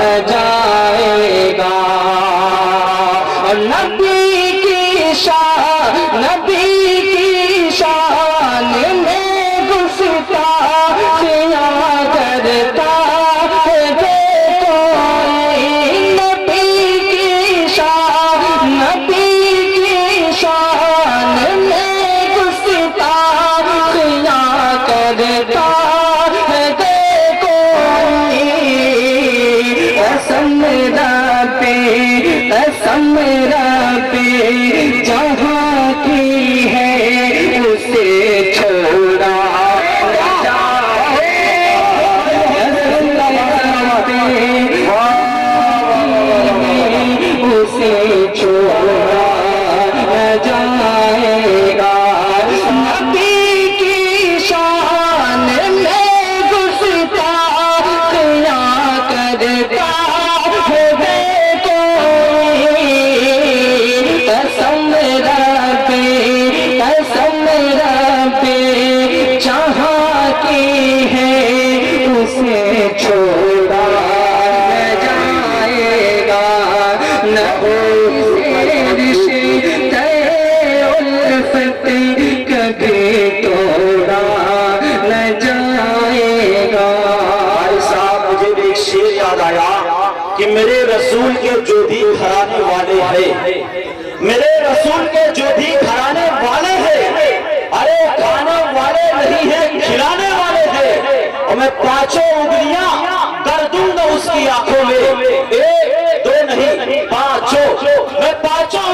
न जाएगा। और नबी की शान में गुस्ताखियां करता है कोई। नबी की शान में गुस्ताखियां करता है कोई। कसम रबे जहाँ की है उसे छोड़ा न जाए। उसे छोड़ा न जाएगा। नबी की शान में गुस्ताखियां करता है कोई। कसम रबे जहाँ की है उसे छोड़ा न जाएगा। न उसे रिश्ते उल्फत कभी तोड़ा न जाएगा। भाई साहब, मुझे भी एक शेर याद आया कि मेरे रसूल के जो भी घराने वाले हैं, मेरे रसूल के जो भी घराने वाले हैं, अरे खाने वाले नहीं है, खिलाने वाले हैं। और मैं पांचों उंगलियां कर दूंगा उसकी आंखों में, एक दो नहीं पांचों, मैं पांचों